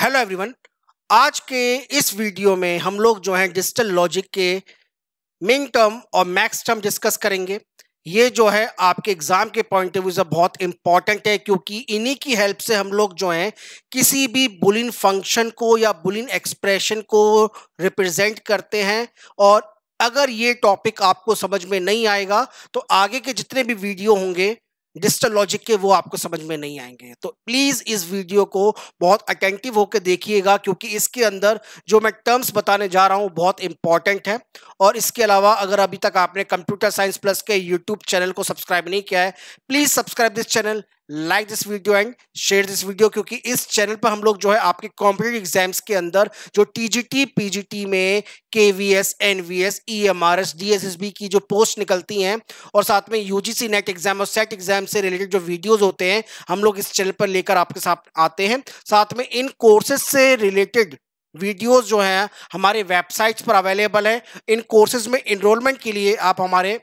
Hello everyone. आज के इस वीडियो में हम लोग जो है डिजिटल लॉजिक के मिन टर्म और मैक्स टर्म डिस्कस करेंगे। ये जो है आपके एग्जाम के पॉइंट ऑफ व्यू से बहुत इंपॉर्टेंट है, क्योंकि इन्हीं की हेल्प से हम लोग जो है किसी भी बुलियन फंक्शन को या बुलियन एक्सप्रेशन को रिप्रेजेंट करते हैं। और अगर ये टॉपिक आपको समझ में नहीं आएगा तो आगे के जितने भी वीडियो होंगे डिजिटल लॉजिक के वो आपको समझ में नहीं आएंगे। तो प्लीज इस वीडियो को बहुत अटेंटिव होकर देखिएगा, क्योंकि इसके अंदर जो मैं टर्म्स बताने जा रहा हूं बहुत इंपॉर्टेंट है। और इसके अलावा अगर अभी तक आपने कंप्यूटर साइंस प्लस के यूट्यूब चैनल को सब्सक्राइब नहीं किया है, please subscribe this channel, like this video and share this video, क्योंकि इस चैनल पर हम लोग जो है आपके कॉम्पिटिटिव एग्जाम्स के अंदर जो टीजीटी पीजीटी में केवीएस एनवीएस ईएमआरएस डीएसएसबी की जो पोस्ट निकलती हैं और साथ में यूजीसी नेट एग्जाम और सेट एग्जाम से रिलेटेड जो वीडियोस होते हैं हम लोग इस चैनल पर लेकर आपके साथ आते हैं। साथ में इन कोर्सेज से रिलेटेड वीडियोस जो हैं हमारे वेबसाइट्स पर अवेलेबल है। इन कोर्सेज में इनरोलमेंट के लिए आप हमारे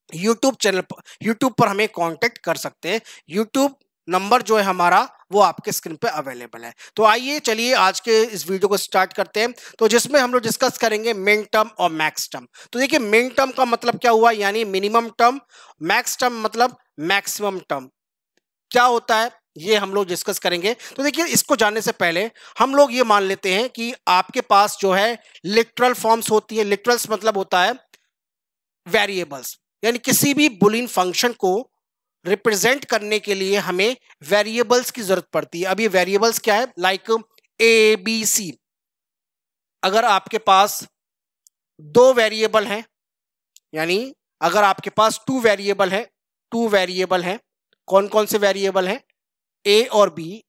यूट्यूब पर हमें कांटेक्ट कर सकते हैं। यूट्यूब नंबर जो है हमारा वो आपके स्क्रीन पे अवेलेबल है। तो आइए चलिए आज के इस वीडियो को स्टार्ट करते हैं, तो जिसमें हम लोग डिस्कस करेंगे मिन टर्म और मैक्स टर्म। तो देखिए मिन टर्म का मतलब क्या हुआ, यानी मिनिमम टर्म। मैक्स टर्म मतलब मैक्सिमम टर्म। क्या होता है ये हम लोग डिस्कस करेंगे। तो देखिए इसको जानने से पहले हम लोग ये मान लेते हैं कि आपके पास जो है लिटरल फॉर्म्स होती है। लिटरल्स मतलब होता है वेरिएबल्स, यानी किसी भी बुलियन फंक्शन को रिप्रेजेंट करने के लिए हमें वेरिएबल्स की जरूरत पड़ती है। अब ये वेरिएबल्स क्या है, लाइक ए बी सी। अगर आपके पास दो वेरिएबल हैं, यानी अगर आपके पास टू वेरिएबल है, कौन कौन से वेरिएबल हैं, ए और बी।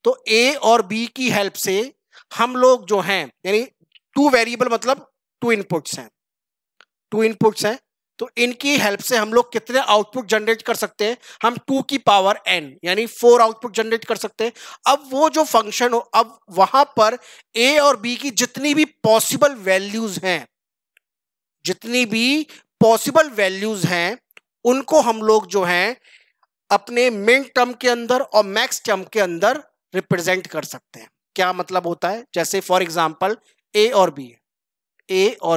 तो ए और बी की हेल्प से हम लोग जो हैं, यानी टू वेरिएबल मतलब टू इनपुट्स हैं, तो इनकी हेल्प से हम लोग कितने आउटपुट जनरेट कर सकते हैं, हम 2 की पावर n यानी 4 आउटपुट जनरेट कर सकते हैं। अब वो जो फंक्शन हो, अब वहां पर a और b की जितनी भी पॉसिबल वैल्यूज हैं उनको हम लोग जो हैं अपने मिन टर्म के अंदर और मैक्स टर्म के अंदर रिप्रेजेंट कर सकते हैं। क्या मतलब होता है, जैसे फॉर एग्जांपल a और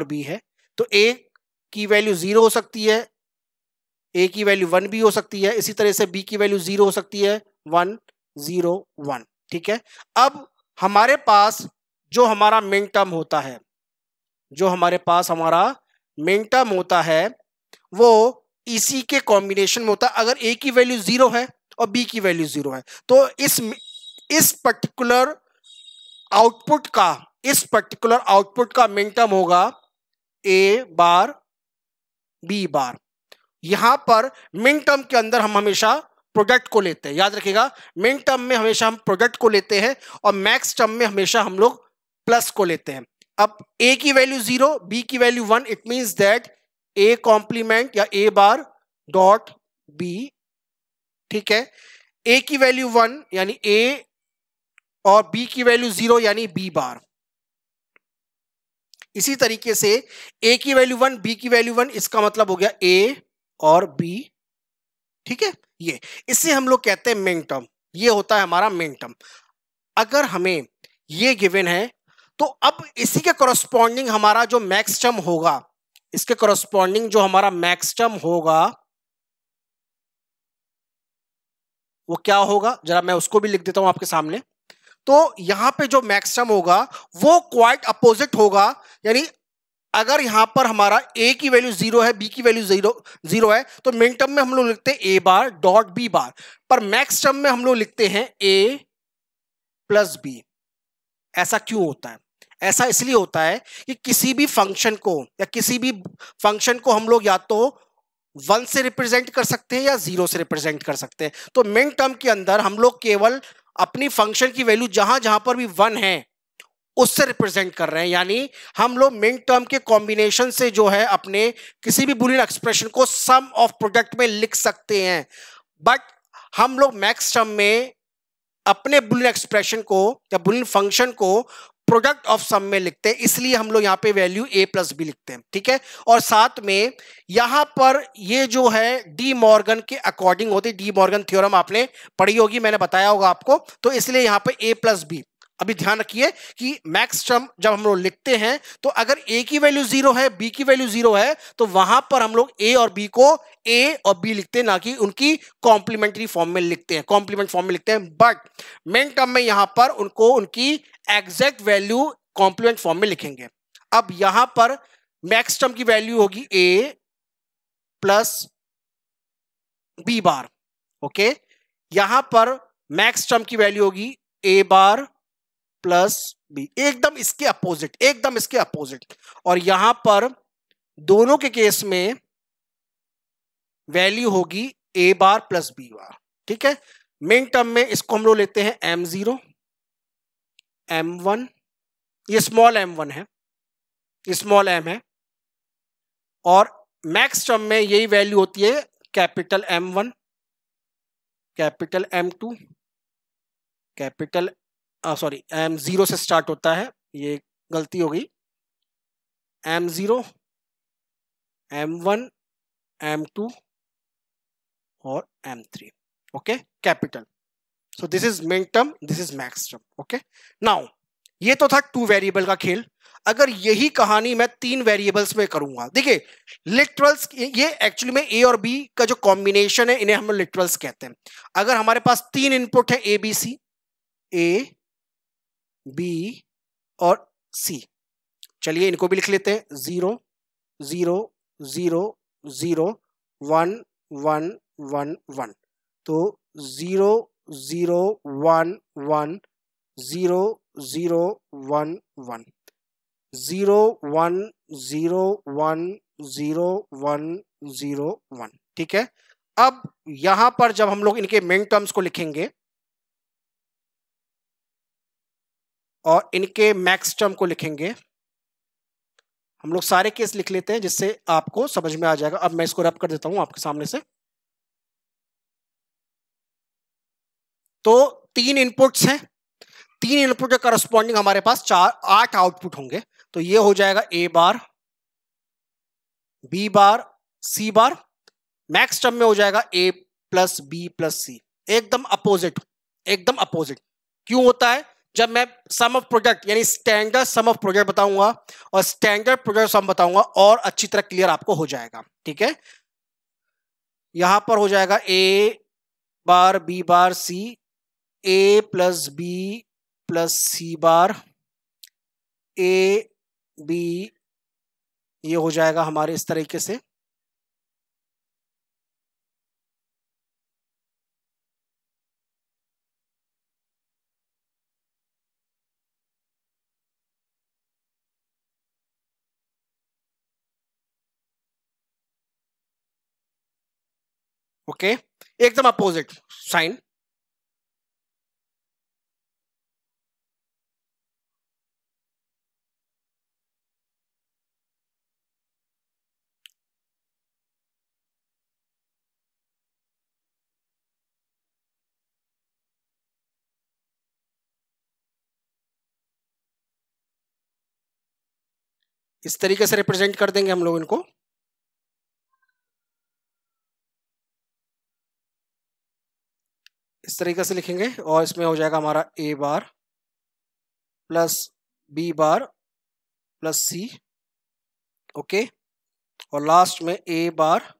b है, तो a की वैल्यू 0 हो सकती है, a की वैल्यू 1 भी हो सकती है, इसी तरह से b की वैल्यू 0 हो सकती है, 1 0 1। ठीक है। अब हमारे पास जो हमारा मिन टर्म होता है वो इसी के कॉम्बिनेशन में होता है। अगर a की वैल्यू 0 है और b की वैल्यू 0 है तो इस पर्टिकुलर आउटपुट का मिन टर्म होगा a बार बी बार। यहां पर मिन टर्म के अंदर हम हमेशा प्रोडक्ट को लेते हैं, याद रखिएगा, मिन टर्म में हमेशा हम प्रोडक्ट को लेते हैं और मैक्स टर्म में हमेशा हम लोग प्लस को लेते हैं। अब a की वैल्यू 0, b की value 1, it means that a complement या a बार डॉट b। ठीक है। a की वैल्यू 1 यानी a और b की वैल्यू 0 यानी b बार। इसी तरीके से a की वैल्यू 1 b की वैल्यू 1, इसका मतलब हो गया a और b। ठीक है, ये इससे हम लोग कहते हैं मिन टर्म। ये होता है हमारा मिन टर्म। अगर हमें ये गिवन है तो अब इसी के कॉरस्पॉन्डिंग हमारा जो मैक्स टर्म होगा, इसके कॉरस्पॉन्डिंग जो हमारा मैक्स टर्म होगा वो क्या होगा, जरा मैं उसको भी लिख देता हूं आपके सामने। तो यहां पे जो मैक्स टर्म होगा वो क्वाइट अपोजिट होगा, यानी अगर यहां पर हमारा a की वैल्यू 0 है, b की वैल्यू 0 है, तो मिन टर्म में हम लोग लिखते हैं a बार डॉट b बार, पर मैक्स टर्म में हम लोग लिखते हैं a प्लस b। ऐसा क्यों होता है? ऐसा इसलिए होता है कि किसी भी फंक्शन को हम लोग या तो 1 से रिप्रेजेंट कर सकते हैं या 0 से रिप्रेजेंट कर सकते हैं। तो मिन टर्म के अंदर हम लोग केवल अपनी फंक्शन की वैल्यू जहां जहां पर भी 1 है उससे रिप्रेजेंट कर रहे हैं, यानी हम लोग मिन टर्म के कॉम्बिनेशन से जो है अपने किसी भी बुलियन एक्सप्रेशन को सम ऑफ प्रोडक्ट में लिख सकते हैं। बट हम लोग मैक्स टर्म में अपने बुलियन एक्सप्रेशन को या बुलियन फंक्शन को प्रोडक्ट ऑफ सम में लिखते हैं, इसलिए हम लोग यहाँ पे वैल्यू a प्लस बी लिखते हैं, ठीक है। और साथ में यहां पर ये जो है डी मॉर्गन के अकॉर्डिंग होती है, डी मॉर्गन थ्योरम आपने पढ़ी होगी, मैंने बताया होगा आपको, तो इसलिए यहाँ पे a प्लस बी। अभी ध्यान रखिए कि मैक्स टर्म जब हम लोग लिखते हैं तो अगर a की वैल्यू 0 है, b की वैल्यू 0 है, तो वहां पर हम लोग a और b को a और b लिखते हैं, ना कि उनकी कॉम्प्लीमेंट्री फॉर्म में लिखते हैं, कॉम्प्लीमेंट फॉर्म में लिखते हैं। बट मेन टर्म में यहां पर उनको उनकी एग्जैक्ट वैल्यू कॉम्प्लीमेंट फॉर्म में लिखेंगे। अब यहां पर मैक्स टर्म की वैल्यू होगी a plus B bar, okay. यहां पर मैक्स टर्म की वैल्यू होगी a बार प्लस बी, एकदम इसके अपोजिट, एकदम इसके अपोजिट। और यहां पर दोनों के केस में वैल्यू होगी a bar plus B bar, ठीक है। मेन टर्म में इसको हम लोग लेते हैं m0, m1, ये स्मॉल m1 है, ये स्मॉल m है, और मैक्स टर्म में यही वैल्यू होती है capital M1, capital M2, capital sorry M0 से स्टार्ट होता है, ये गलती हो गई, M0, M1, M2 और M3, okay, capital. So this is main term, this is max term, okay. Now ये तो था 2 वेरिएबल का खेल। अगर यही कहानी मैं 3 वेरिएबल्स में करूंगा, देखिए लिटरल्स, ये एक्चुअली में a और b का जो कॉम्बिनेशन है, इन्हें हम लोग लिटरल्स कहते हैं। अगर हमारे पास 3 इनपुट है, a b c, a b और c, चलिए इनको भी लिख लेते हैं, 0 0 0 0 1 1 1 1, तो 0 0 1 1 0 0 1 1 0 1 0 1 0 1 0 1, ठीक है। अब यहां पर जब हम लोग इनके मेन टर्म्स को लिखेंगे और इनके मैक्स टर्म को लिखेंगे, हम लोग सारे केस लिख लेते हैं जिससे आपको समझ में आ जाएगा। अब मैं इसको रब कर देता हूं आपके सामने से। तो 3 इनपुट्स हैं, 3 इनपुट के करस्पॉन्डिंग हमारे पास 8 आउटपुट होंगे। तो ये हो जाएगा a bar, b bar, c bar. Max term में हो जाएगा a plus b plus c, एकदम अपोजिट, एकदम अपोजिट। क्यों होता है? जब मैं सम ऑफ प्रोडक्ट यानी स्टैंडर्ड सम ऑफ प्रोडक्ट बताऊंगा और स्टैंडर्ड प्रोडक्ट सम बताऊंगा और अच्छी तरह क्लियर आपको हो जाएगा, ठीक है। यहां पर हो जाएगा a bar b bar c, a plus b plus c bar, a b, ये हो जाएगा हमारे इस तरीके से। ओके, एकदम अपोजिट साइन। इस तरीके से रिप्रेजेंट कर देंगे हम लोग इनको। इस तरीके से लिखेंगे और इसमें हो जाएगा हमारा a bar plus b bar plus c, okay. और लास्ट में a bar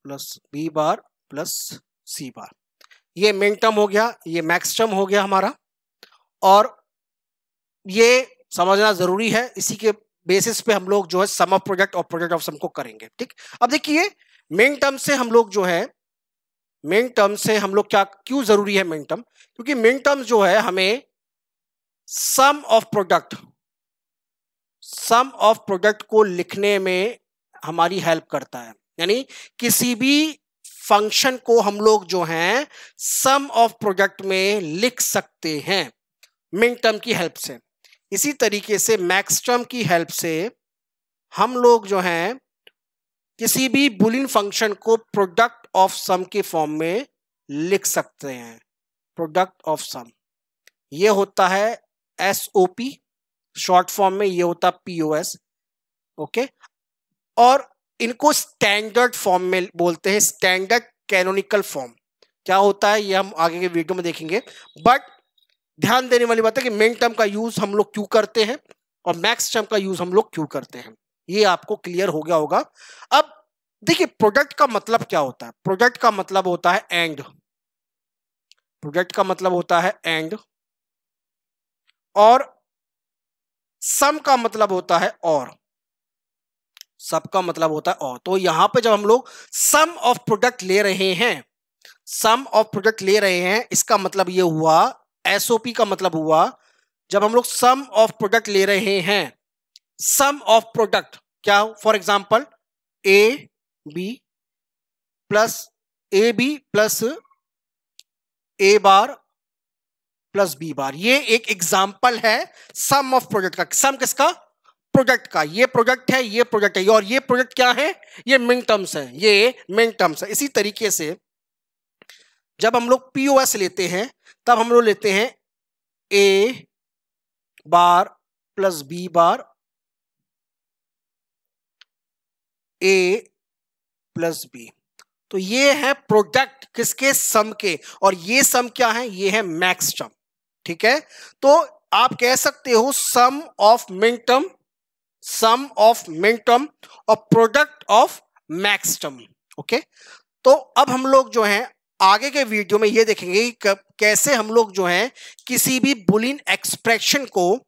plus b bar plus c बार। ये मेन टर्म हो गया, ये मैक्स टर्म हो गया हमारा। और ये समझना जरूरी है, इसी के बेसिस पे हम लोग जो है सम ऑफ प्रोडक्ट और प्रोडक्ट ऑफ सम को करेंगे, ठीक। अब देखिए मेन टर्म से हम लोग जो है, मेन टर्म से हम लोग क्या, क्यों जरूरी है मेन टर्म? क्योंकि मेन टर्म जो है हमें सम ऑफ प्रोडक्ट को लिखने में हमारी हेल्प करता है। यानी किसी भी फंक्शन को हम लोग जो है सम ऑफ प्रोडक्ट में लिख सकते हैं मिन टर्म की हेल्प से। इसी तरीके से मैक्स टर्म की हेल्प से हम लोग जो हैं किसी भी बुलियन फंक्शन को प्रोडक्ट ऑफ सम के फॉर्म में लिख सकते हैं, प्रोडक्ट ऑफ सम। ये होता है एसओपी शॉर्ट फॉर्म में, ये होता है पीओएस। ओके, और इनको स्टैंडर्ड फॉर्म में बोलते हैं, स्टैंडर्ड कैनोनिकल फॉर्म। क्या होता है ये हम आगे के वीडियो में देखेंगे, बट ध्यान देने वाली बात है कि मिन टर्म का यूज हम लोग क्यों करते हैं और मैक्स टर्म का यूज हम लोग क्यों करते हैं, ये आपको क्लियर हो गया होगा। अब देखिए प्रोडक्ट का मतलब क्या होता है। प्रोडक्ट का मतलब होता है एंड, प्रोडक्ट का मतलब होता है एंड, और सम का मतलब होता है और, सबका मतलब होता है और। तो यहां पे जब हम लोग सम ऑफ प्रोडक्ट ले रहे हैं, सम ऑफ प्रोडक्ट ले रहे हैं, इसका मतलब ये हुआ, एसओपी का मतलब हुआ जब हम लोग सम ऑफ प्रोडक्ट ले रहे हैं, सम ऑफ प्रोडक्ट क्या, for example A B plus A bar plus B bar, ये एक एग्जांपल है सम ऑफ प्रोडक्ट का। सम किसका, प्रोडक्ट का। ये प्रोडक्ट है, ये प्रोडक्ट है, और ये प्रोडक्ट क्या है, ये मिन टर्म्स है, ये मिन टर्म्स है। इसी तरीके से जब हम लोग पीओएस लेते हैं तब हम लोग लेते हैं ए बार प्लस बी बार, ए प्लस बी। तो ये है प्रोडक्ट किसके, सम के, और ये सम क्या है, ये है मैक्स टर्म। ठीक है, तो आप कह सकते हो sum of min term, sum of min term और product of max term. Okay, तो अब हम लोग जो है आगे के वीडियो में ये देखेंगे कि कैसे हम लोग जो है किसी भी बुलियन एक्सप्रेशन को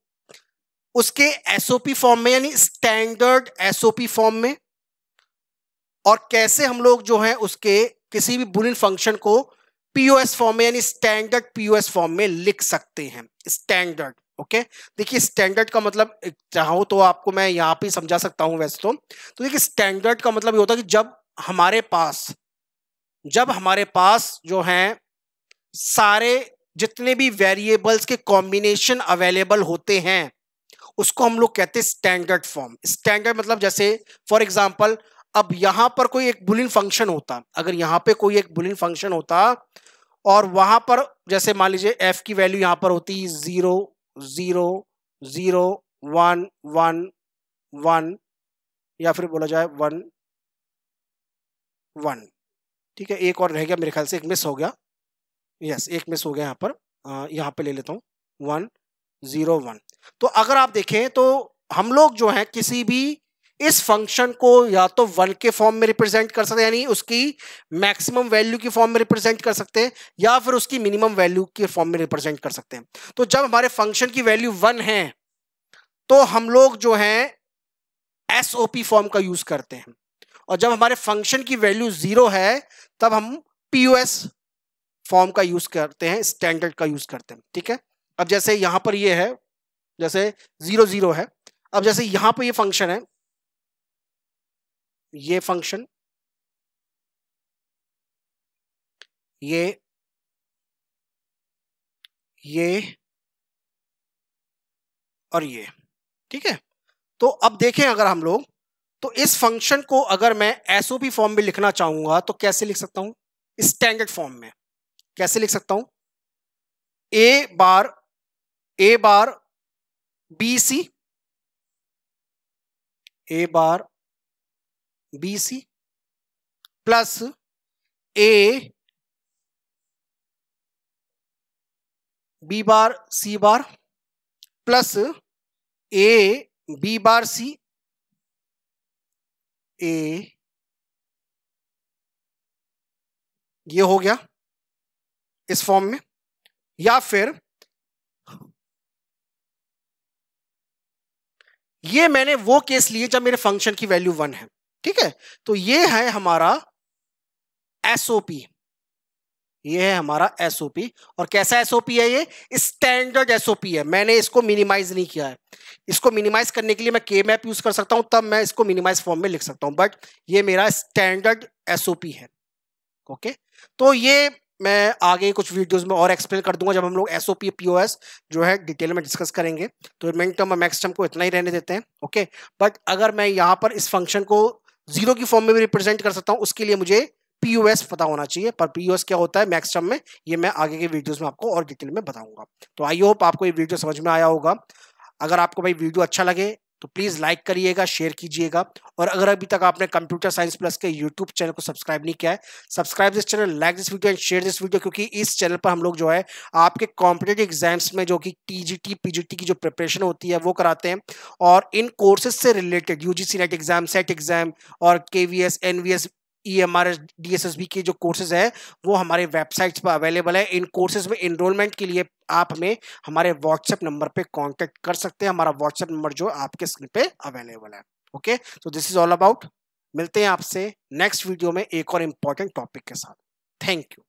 उसके एसओपी फॉर्म में, यानी स्टैंडर्ड एसओपी फॉर्म में, और कैसे हम लोग जो है उसके किसी भी बुलियन फंक्शन को पीओएस फॉर्म में, यानी स्टैंडर्ड पीओएस फॉर्म में लिख सकते हैं। स्टैंडर्ड, ओके, देखिए स्टैंडर्ड का मतलब चाहो तो आपको मैं यहां पे समझा सकता हूं वैसे तो देखिए स्टैंडर्ड का मतलब ये होता है कि जब हमारे पास जो है सारे जितने भी वेरिएबल्स के कॉम्बिनेशन अवेलेबल होते हैं उसको हम लोग कहते हैं स्टैंडर्ड फॉर्म। स्टैंडर्ड मतलब जैसे फॉर एग्जांपल अब यहां पर कोई एक बुलियन फंक्शन होता, अगर यहां पे कोई एक बुलियन फंक्शन होता और वहां पर जैसे मान लीजिए f की वैल्यू यहां पर होती 0 0 0 1 1 1 या फिर बोला जाए 1 1। ठीक है, एक और रह गया मेरे ख्याल से, एक मिस हो गया, यस एक मिस हो गया यहाँ पर, यहाँ पे ले लेता हूँ 1 0 1। तो अगर आप देखें तो हम लोग जो है किसी भी इस फंक्शन को या तो 1 के फॉर्म में रिप्रेजेंट कर सकते हैं, यानी उसकी मैक्सिमम वैल्यू की फॉर्म में रिप्रेजेंट कर सकते हैं, या फिर उसकी मिनिमम वैल्यू के फॉर्म में रिप्रेजेंट कर सकते हैं। तो जब हमारे फंक्शन की वैल्यू 1 है तो हम लोग जो है एसओपी फॉर्म का यूज करते हैं, और जब हमारे फंक्शन की वैल्यू 0 है तब हम पीओएस फॉर्म का यूज करते हैं, स्टैंडर्ड का यूज करते हैं। ठीक है, अब जैसे यहां पर ये है, जैसे 0 0 है, अब जैसे यहां पर ये फंक्शन है, ये फंक्शन, ये और ये। ठीक है, तो अब देखें अगर हम लोग, तो इस फंक्शन को अगर मैं एसओपी फॉर्म में लिखना चाहूंगा तो कैसे लिख सकता हूं, स्टैंडर्ड फॉर्म में कैसे लिख सकता हूं, A bar B C, A bar B C plus A B bar C bar plus A B bar C A, ये हो गया इस फॉर्म में। या फिर ये मैंने वो केस लिए जब मेरे फंक्शन की वैल्यू 1 है। ठीक है, तो ये है हमारा एसओपी, ये है हमारा एसओपी। और कैसा एसओपी है, ये स्टैंडर्ड एसओपी है, मैंने इसको मिनिमाइज नहीं किया है। इसको मिनिमाइज करने के लिए मैं के मैप यूज कर सकता हूं, तब मैं इसको मिनिमाइज फॉर्म में लिख सकता हूं, बट ये मेरा स्टैंडर्ड एसओपी है। ओके, तो ये मैं आगे कुछ वीडियोस में और एक्सप्लेन कर दूंगा जब हम लोग एसओपी पीओएस जो है डिटेल में डिस्कस करेंगे। तो मिन टर्म और मैक्स टर्म को इतना ही रहने देते हैं। ओके, बट अगर मैं यहाँ पर इस फंक्शन को 0 की फॉर्म में भी रिप्रेजेंट कर सकता हूँ, उसके लिए मुझे पीओएस पता होना चाहिए, पर पीओएस क्या होता है मैक्स टर्म में ये मैं आगे के वीडियोस में आपको और डिटेल में बताऊंगा। तो आई होप आपको ये वीडियो समझ में आया होगा। अगर आपको भाई वीडियो अच्छा लगे तो प्लीज लाइक करिएगा, शेयर कीजिएगा, और अगर अभी तक आपने कंप्यूटर साइंस प्लस के यूट्यूब चैनल को सब्सक्राइब नहीं किया है, subscribe this channel, like this video and share this video, क्योंकि इस चैनल पर हम लोग जो है आपके कॉम्पिटेटिव एग्जाम्स में जो कि टीजीटी पीजीटी की जो प्रिपरेशन होती है वो कराते हैं, और इन कोर्सेज से related UGC net exam, set exam और केवीएस, एनवीएस, ईएमआरएस, डीएसएसबी के जो कोर्सेज है वो हमारे वेबसाइट्स पर अवेलेबल है। इन कोर्सेज में एनरोलमेंट के लिए आप हमें हमारे व्हाट्सएप नंबर पे कांटेक्ट कर सकते हैं। हमारा व्हाट्सएप नंबर जो आपके स्क्रीन पे अवेलेबल है। ओके, तो दिस इज ऑल अबाउट। मिलते हैं आपसे नेक्स्ट वीडियो में एक और इंपॉर्टेंट टॉपिक के साथ। Thank you.